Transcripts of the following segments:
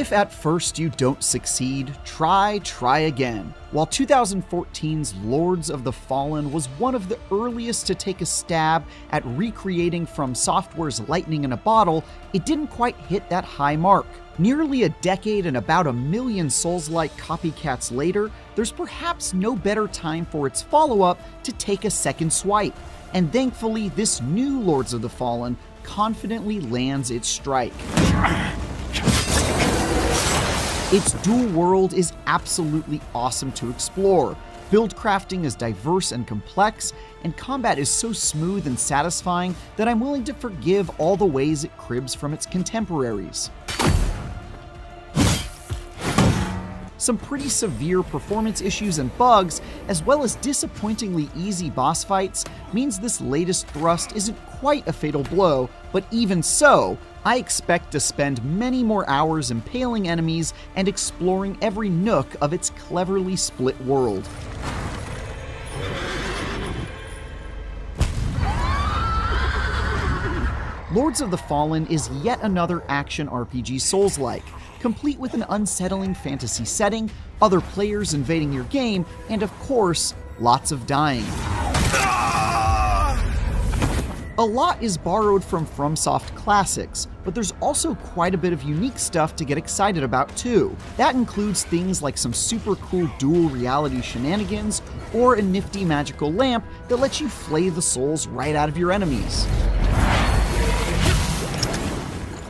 If at first you don't succeed, try again. While 2014's Lords of the Fallen was one of the earliest to take a stab at recreating From Software's Lightning in a Bottle, it didn't quite hit that high mark. Nearly a decade and about 1 million Souls-like copycats later, there's perhaps no better time for its follow-up to take a second swipe. And thankfully, this new Lords of the Fallen confidently lands its strike. Its dual world is absolutely awesome to explore. Build crafting is diverse and complex, and combat is so smooth and satisfying that I'm willing to forgive all the ways it cribs from its contemporaries. Some pretty severe performance issues and bugs, as well as disappointingly easy boss fights, means this latest thrust isn't quite a fatal blow, but even so, I expect to spend many more hours impaling enemies and exploring every nook of its cleverly split world. Lords of the Fallen is yet another action RPG Souls-like, complete with an unsettling fantasy setting, other players invading your game, and of course, lots of dying. A lot is borrowed from FromSoft classics, but there's also quite a bit of unique stuff to get excited about too. That includes things like some super cool dual reality shenanigans, or a nifty magical lamp that lets you flay the souls right out of your enemies.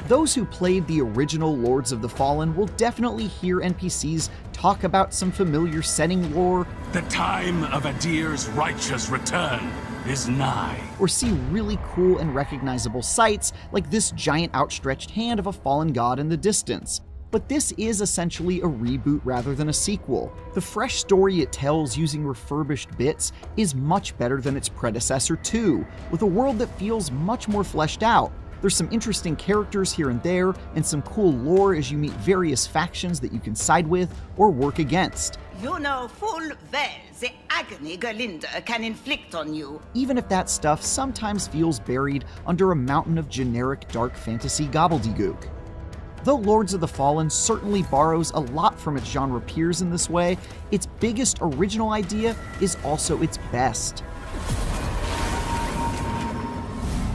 Those who played the original Lords of the Fallen will definitely hear NPCs talk about some familiar setting lore. The time of Adir's righteous return is nigh. Or see really cool and recognizable sights like this giant outstretched hand of a fallen god in the distance. But this is essentially a reboot rather than a sequel. The fresh story it tells using refurbished bits is much better than its predecessor too, with a world that feels much more fleshed out. There's some interesting characters here and there, and some cool lore as you meet various factions that you can side with or work against. You know full well the agony Gerlinda can inflict on you. Even if that stuff sometimes feels buried under a mountain of generic dark fantasy gobbledygook. Though Lords of the Fallen certainly borrows a lot from its genre peers in this way, its biggest original idea is also its best.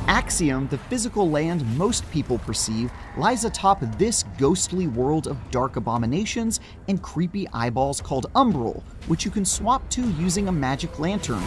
Axiom, the physical land most people perceive, lies atop this ghostly world of dark abominations and creepy eyeballs called Umbral, which you can swap to using a magic lantern.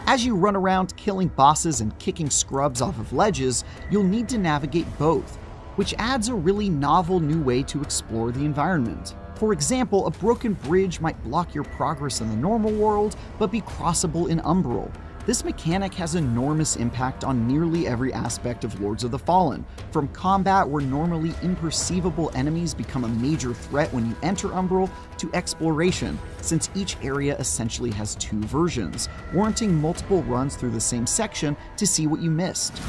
As you run around killing bosses and kicking scrubs off of ledges, you'll need to navigate both, which adds a really novel new way to explore the environment. For example, a broken bridge might block your progress in the normal world, but be crossable in Umbral. This mechanic has enormous impact on nearly every aspect of Lords of the Fallen, from combat where normally imperceivable enemies become a major threat when you enter Umbral, to exploration, since each area essentially has 2 versions, warranting multiple runs through the same section to see what you missed.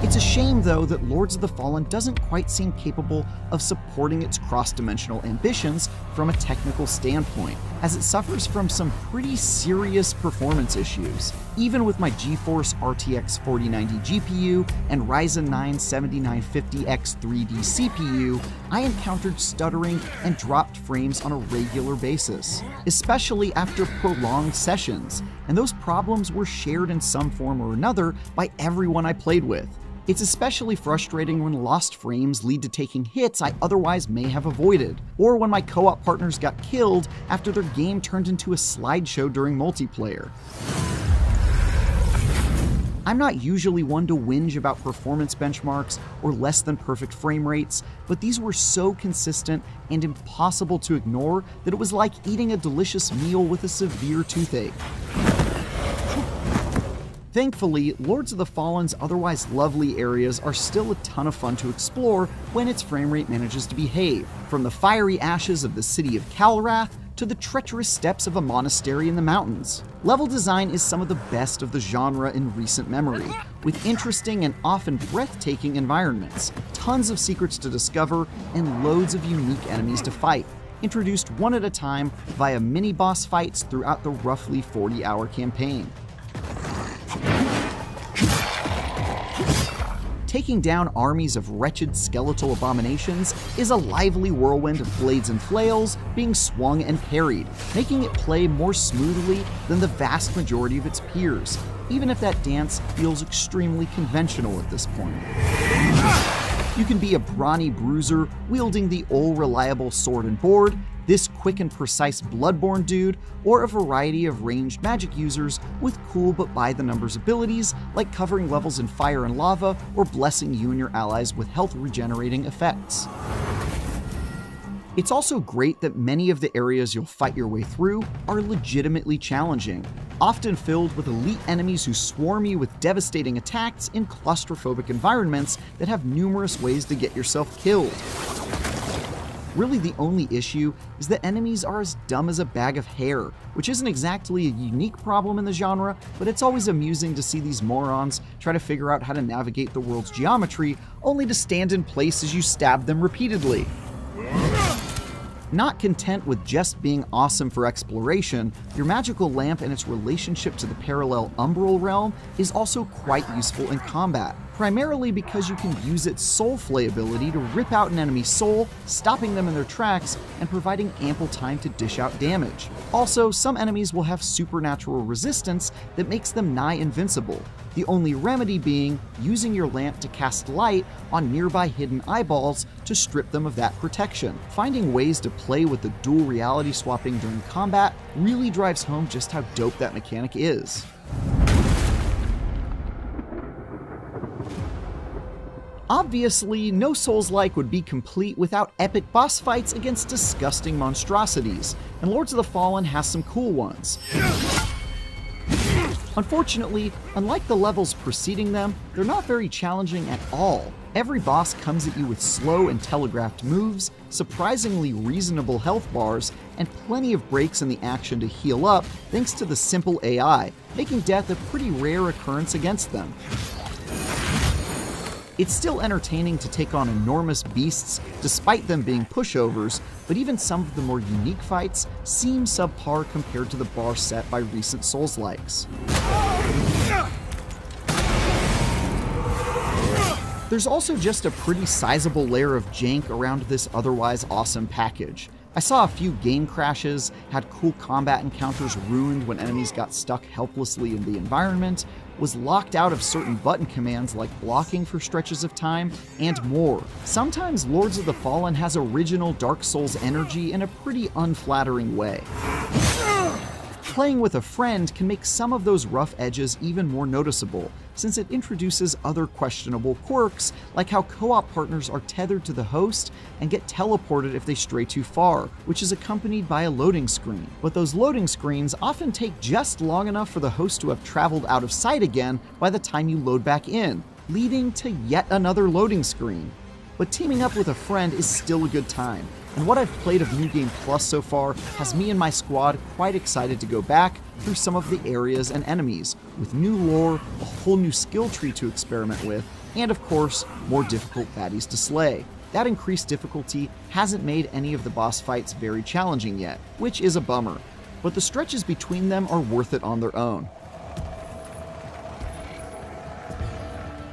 It's a shame, though, that Lords of the Fallen doesn't quite seem capable of supporting its cross-dimensional ambitions from a technical standpoint, as it suffers from some pretty serious performance issues. Even with my GeForce RTX 4090 GPU and Ryzen 9 7950X 3D CPU, I encountered stuttering and dropped frames on a regular basis, especially after prolonged sessions, and those problems were shared in some form or another by everyone I played with. It's especially frustrating when lost frames lead to taking hits I otherwise may have avoided, or when my co-op partners got killed after their game turned into a slideshow during multiplayer. I'm not usually one to whinge about performance benchmarks or less than perfect frame rates, but these were so consistent and impossible to ignore that it was like eating a delicious meal with a severe toothache. Thankfully, Lords of the Fallen's otherwise lovely areas are still a ton of fun to explore when its frame rate manages to behave, from the fiery ashes of the city of Calrath to the treacherous steps of a monastery in the mountains. Level design is some of the best of the genre in recent memory, with interesting and often breathtaking environments, tons of secrets to discover, and loads of unique enemies to fight, introduced one at a time via mini-boss fights throughout the roughly 40-hour campaign. Taking down armies of wretched skeletal abominations is a lively whirlwind of blades and flails being swung and parried, making it play more smoothly than the vast majority of its peers, even if that dance feels extremely conventional at this point. You can be a brawny bruiser wielding the all-reliable sword and board, this quick and precise Bloodborne dude, or a variety of ranged magic users with cool but by-the-numbers abilities like covering levels in fire and lava or blessing you and your allies with health regenerating effects. It's also great that many of the areas you'll fight your way through are legitimately challenging, often filled with elite enemies who swarm you with devastating attacks in claustrophobic environments that have numerous ways to get yourself killed. Really, the only issue is that enemies are as dumb as a bag of hair, which isn't exactly a unique problem in the genre, but it's always amusing to see these morons try to figure out how to navigate the world's geometry, only to stand in place as you stab them repeatedly. Not content with just being awesome for exploration, your magical lamp and its relationship to the parallel Umbral realm is also quite useful in combat, primarily because you can use its soul flay ability to rip out an enemy's soul, stopping them in their tracks and providing ample time to dish out damage. Also, some enemies will have supernatural resistance that makes them nigh invincible, the only remedy being using your lamp to cast light on nearby hidden eyeballs to strip them of that protection. Finding ways to play with the dual reality swapping during combat really drives home just how dope that mechanic is. Obviously, no Souls-like would be complete without epic boss fights against disgusting monstrosities, and Lords of the Fallen has some cool ones. Unfortunately, unlike the levels preceding them, they're not very challenging at all. Every boss comes at you with slow and telegraphed moves, surprisingly reasonable health bars, and plenty of breaks in the action to heal up thanks to the simple AI, making death a pretty rare occurrence against them. It's still entertaining to take on enormous beasts despite them being pushovers, but even some of the more unique fights seem subpar compared to the bar set by recent Souls-likes. There's also just a pretty sizable layer of jank around this otherwise awesome package. I saw a few game crashes, had cool combat encounters ruined when enemies got stuck helplessly in the environment, was locked out of certain button commands like blocking for stretches of time, and more. Sometimes Lords of the Fallen has original Dark Souls energy in a pretty unflattering way. Playing with a friend can make some of those rough edges even more noticeable, since it introduces other questionable quirks, like how co-op partners are tethered to the host and get teleported if they stray too far, which is accompanied by a loading screen. But those loading screens often take just long enough for the host to have traveled out of sight again by the time you load back in, leading to yet another loading screen. But teaming up with a friend is still a good time, and what I've played of New Game Plus so far has me and my squad quite excited to go back through some of the areas and enemies, with new lore, a whole new skill tree to experiment with, and of course, more difficult baddies to slay. That increased difficulty hasn't made any of the boss fights very challenging yet, which is a bummer, but the stretches between them are worth it on their own.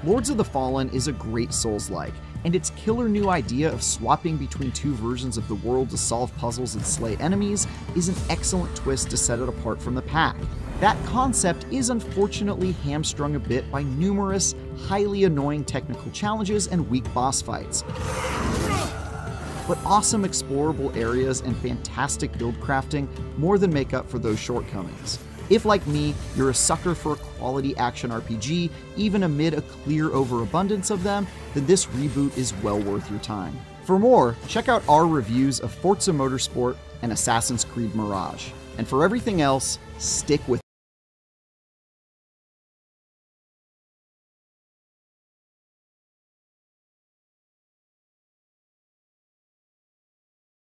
Lords of the Fallen is a great Souls-like, and its killer new idea of swapping between two versions of the world to solve puzzles and slay enemies is an excellent twist to set it apart from the pack. That concept is unfortunately hamstrung a bit by numerous, highly annoying technical challenges and weak boss fights. But awesome explorable areas and fantastic build crafting more than make up for those shortcomings. If, like me, you're a sucker for a quality action RPG, even amid a clear overabundance of them, then this reboot is well worth your time. For more, check out our reviews of Forza Motorsport and Assassin's Creed Mirage. And for everything else, stick with